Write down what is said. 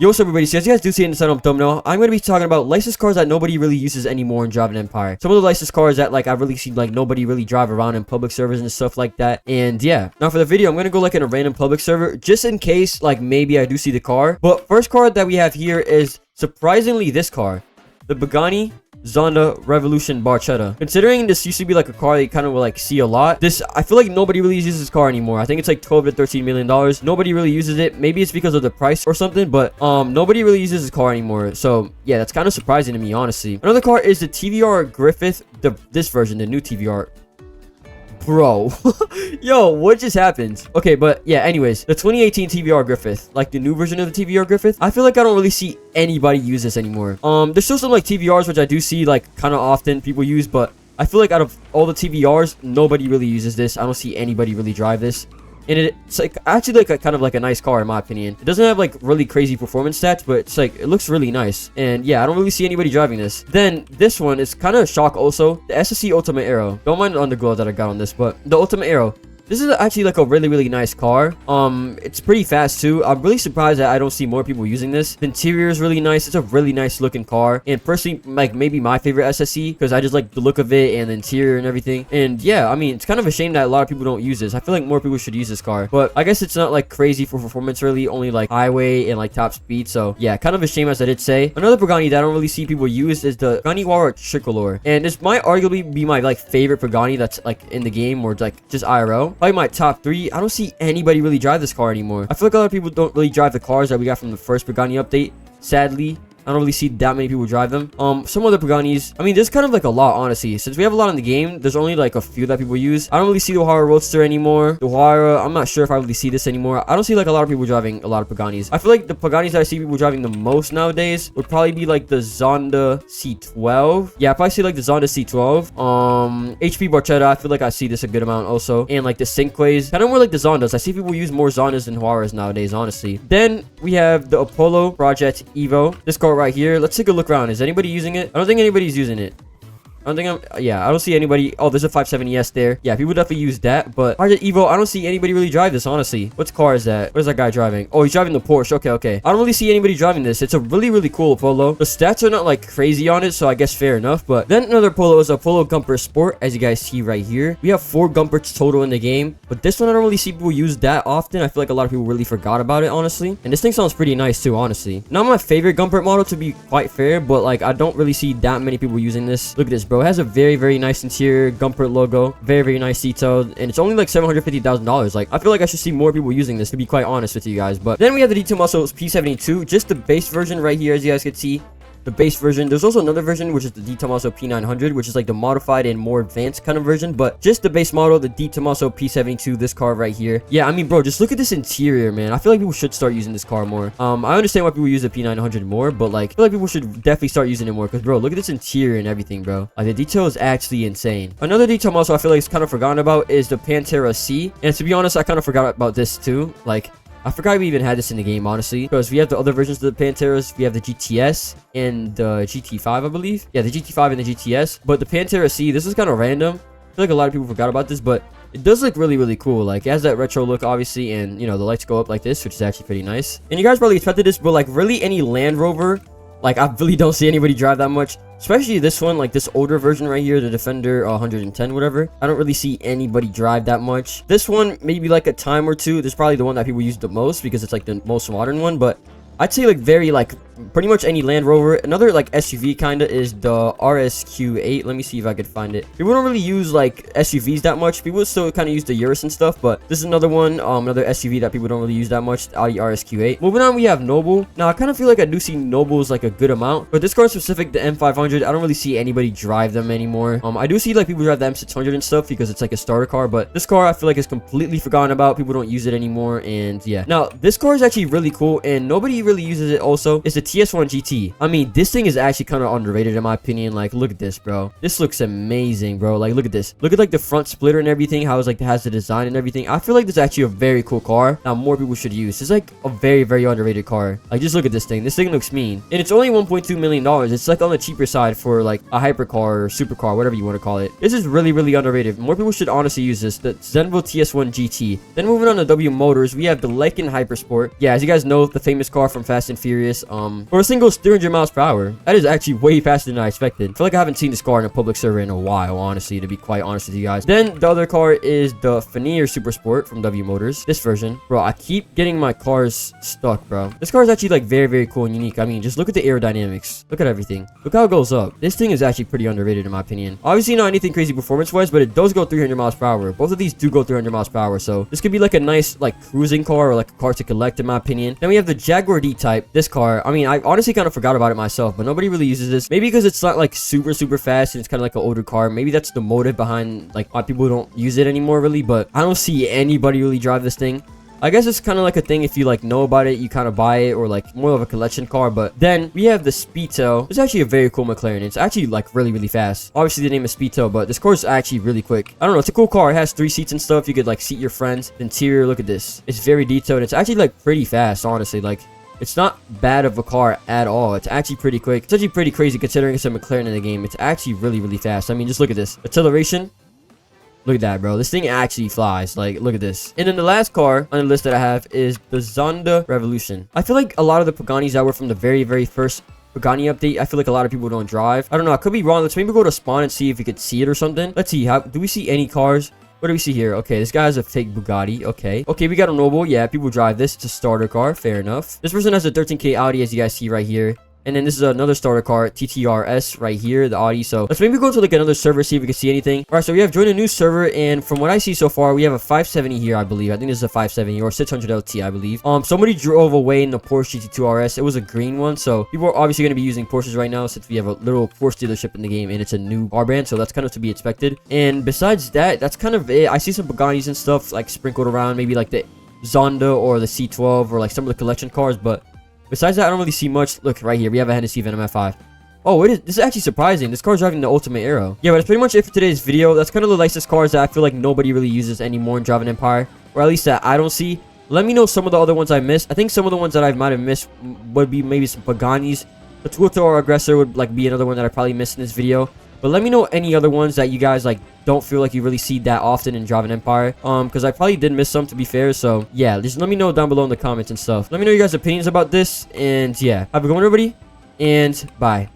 Yo, what's up, everybody? So as you guys do see in the setup thumbnail, I'm going to be talking about licensed cars that nobody really uses anymore in Driving Empire. Some of the licensed cars that like I really see like nobody really drive around in public servers and stuff like that. And yeah, now for the video, I'm going to go like in a random public server just in case like maybe I do see the car. But first car that we have here is surprisingly this car, the Pagani Zonda Revolution Barchetta. Considering this used to be like a car that you kind of will like see a lot, this I feel like nobody really uses this car anymore. I think it's like 12 to 13 million dollars. Nobody really uses it. Maybe it's because of the price or something, but nobody really uses this car anymore. So yeah, that's kind of surprising to me, honestly. Another car is the TVR Griffith, this version, the new TVR. Bro, yo, what just happened? Okay, but yeah, anyways, the 2018 TVR Griffith, like the new version of the TVR Griffith, I feel like I don't really see anybody use this anymore. There's still some like TVRs which I do see like kind of often people use, but I feel like out of all the TVRs, nobody really uses this. I don't see anybody really drive this. And it's like actually like kind of like a nice car in my opinion. It doesn't have like really crazy performance stats, but it's like it looks really nice. And yeah, I don't really see anybody driving this. Then this one is kind of a shock also. The SSC Ultimate Aero. Don't mind the underglow that I got on this, but the Ultimate Aero. This is actually like a really nice car. It's pretty fast too. I'm really surprised that I don't see more people using this. The interior is really nice. It's a really nice looking car. And personally, like maybe my favorite SSC because I just like the look of it and the interior and everything. And yeah, I mean, it's kind of a shame that a lot of people don't use this. I feel like more people should use this car. But I guess it's not like crazy for performance really. Only like highway and like top speed. So yeah, kind of a shame as I did say. Another Pagani that I don't really see people use is the Pagani jaguar Tricolor. And this might arguably be my like favorite Pagani that's like in the game or like just IRL. Probably my top 3. I don't see anybody really drive this car anymore. I feel like a lot of people don't really drive the cars that we got from the first Pagani update. Sadly, I don't really see that many people drive them. Some other Paganis, I mean, there's kind of like a lot, honestly. Since we have a lot in the game, there's only like a few that people use. I don't really see the O'Hara Roadster anymore. The O'Hara, I'm not sure if I really see this anymore. I don't see like a lot of people driving a lot of Paganis. I feel like the Paganis that I see people driving the most nowadays would probably be like the Zonda C12. Yeah, I probably see like the Zonda C12. HP Barchetta, I feel like I see this a good amount also. And like the Cinques, kind of more like the Zondas. I see people use more Zondas than O'Haras nowadays, honestly. Then we have the Apollo Project Evo. This car right here, let's take a look around. Is anybody using it? I don't think anybody's using it. I don't see anybody. Oh, there's a 570S there. Yeah, people definitely use that. But Project Evo, I don't see anybody really drive this, honestly. What car is that? What is that guy driving? Oh, he's driving the Porsche. Okay. I don't really see anybody driving this. It's a really cool Apollo. The stats are not like crazy on it, so I guess fair enough. But then another Apollo is Apollo Gumper Sport, as you guys see right here. We have 4 Gumpers total in the game, but this one I don't really see people use that often. I feel like a lot of people really forgot about it, honestly. And this thing sounds pretty nice too, honestly. Not my favorite Gumper model, to be quite fair, but like I don't really see that many people using this. Look at this, bro. It has a very nice interior, Gumper logo, very nice detail, and it's only like $750,000. Like I feel like I should see more people using this, to be quite honest with you guys. But then we have the tomaso P72, just the base version right here, as you guys can see. The base version. There's also another version which is the tomaso P900, which is like the modified and more advanced kind of version, but just the base model, the tomaso P72, this car right here. Yeah, I mean, bro, just look at this interior, man. I feel like people should start using this car more. I understand why people use the P900 more, but like I feel like people should definitely start using it more because, bro, look at this interior and everything, bro. Like the detail is actually insane. Another detail also I feel like it's kind of forgotten about is the Pantera C, and to be honest, I kind of forgot about this too. Like I forgot we even had this in the game, honestly, because we have the other versions of the Panteras. We have the GTS and the GT5, I believe. Yeah, the GT5 and the GTS. But the Pantera C, this is kind of random. I feel like a lot of people forgot about this, but it does look really cool. Like, it has that retro look, obviously, and, you know, the lights go up like this, which is actually pretty nice. And you guys probably expected this, but, like, really any Land Rover, like, I really don't see anybody drive that much. Especially this one, like this older version right here, the Defender 110, whatever. I don't really see anybody drive that much. This one, maybe like a time or two. This is probably the one that people use the most because it's like the most modern one. But I'd say like very like pretty much any Land Rover. Another like SUV kind of is the RSQ8. Let me see if I could find it. People don't really use like SUVs that much. People still kind of use the Urus and stuff, but this is another one, another SUV that people don't really use that much, the Audi RSQ8. Moving on, we have Noble. Now I kind of feel like I do see Nobles like a good amount, but this car specific, the M500, I don't really see anybody drive them anymore. I do see like people drive the M600 and stuff because it's like a starter car, but this car I feel like is completely forgotten about. People don't use it anymore, and yeah. Now this car is actually really cool, and nobody really uses it also. It's the the TS1 GT. I mean, this thing is actually kind of underrated in my opinion. Like, look at this, bro. This looks amazing, bro. Like, look at this. Look at like the front splitter and everything, how it's like it has the design and everything. I feel like this is actually a very cool car that more people should use. It's like a very, very underrated car. Like, just look at this thing. This thing looks mean. And it's only $1.2 million. It's like on the cheaper side for like a hypercar or supercar, whatever you want to call it. This is really, really underrated. More people should honestly use this. The Zenvo TS1 GT. Then moving on to W Motors, we have the Lycan Hypersport. Yeah, as you guys know, the famous car from Fast and Furious. For a single 300 miles per hour. That is actually way faster than I expected. I feel like I haven't seen this car in a public server in a while, honestly, to be quite honest with you guys. Then the other car is the Fenrir Super Sport from W Motors. This version. Bro, I keep getting my cars stuck, bro. This car is actually like very, very cool and unique. I mean, just look at the aerodynamics. Look at everything. Look how it goes up. This thing is actually pretty underrated in my opinion. Obviously not anything crazy performance-wise, but it does go 300 miles per hour. Both of these do go 300 miles per hour, so this could be like a nice like cruising car or like a car to collect in my opinion. Then we have the Jaguar D-Type. This car, I mean, I honestly kind of forgot about it myself, but nobody really uses this. Maybe because it's not like super, super fast and it's kind of like an older car. Maybe that's the motive behind like why people don't use it anymore really, but I don't see anybody really drive this thing. I guess it's kind of like a thing if you like know about it, you kind of buy it, or like more of a collection car. But then we have the Speedtail. It's actually a very cool McLaren. It's actually like really, really fast. Obviously the name is Speedtail, but this car is actually really quick. I don't know, it's a cool car. It has 3 seats and stuff. You could like seat your friends. The interior, look at this. It's very detailed. It's actually like pretty fast, honestly. Like, it's not bad of a car at all. It's actually pretty quick. It's actually pretty crazy considering it's a McLaren in the game. It's actually really, really fast. I mean, just look at this. Acceleration. Look at that, bro. This thing actually flies. Like, look at this. And then the last car on the list that I have is the Zonda Revolution. I feel like a lot of the Paganis that were from the very, very first Pagani update, I feel like a lot of people don't drive. I don't know. I could be wrong. Let's maybe go to spawn and see if we could see it or something. Let's see. Do we see any cars? What do we see here? Okay, this guy has a fake Bugatti. Okay, we got a Noble. Yeah, people drive this. It's a starter car. Fair enough. This person has a 13K Audi, as you guys see right here. And then this is another starter car, TTRS right here, the Audi. So let's maybe go to like another server, see if we can see anything. All right, so we have joined a new server, and from what I see so far, we have a 570 here, I believe. I think this is a 570 or 600 LT, I believe. Somebody drove away in the Porsche GT2 RS. It was a green one, so people are obviously going to be using Porsches right now since we have a little Porsche dealership in the game, and it's a new car brand, so that's kind of to be expected. And besides that, that's kind of it. I see some Pagani's and stuff like sprinkled around, maybe like the Zonda or the C12 or like some of the collection cars, but besides that, I don't really see much. Look, right here, we have a Hennessy Venom F5. Oh, this is actually surprising. This car's driving the Ultimate Aero. Yeah, but that's pretty much it for today's video. That's kind of the nicest cars that I feel like nobody really uses anymore in Driving Empire. Or at least that I don't see. Let me know some of the other ones I missed. I think some of the ones that I might have missed would be maybe some Pagani's. The Tuatara Aggressor would like be another one that I probably missed in this video. But let me know any other ones that you guys like don't feel like you really see that often in Driving Empire. Because I probably did miss some, to be fair. So yeah, just let me know down below in the comments and stuff. Let me know your guys' opinions about this. And yeah, have a good one, everybody. And bye.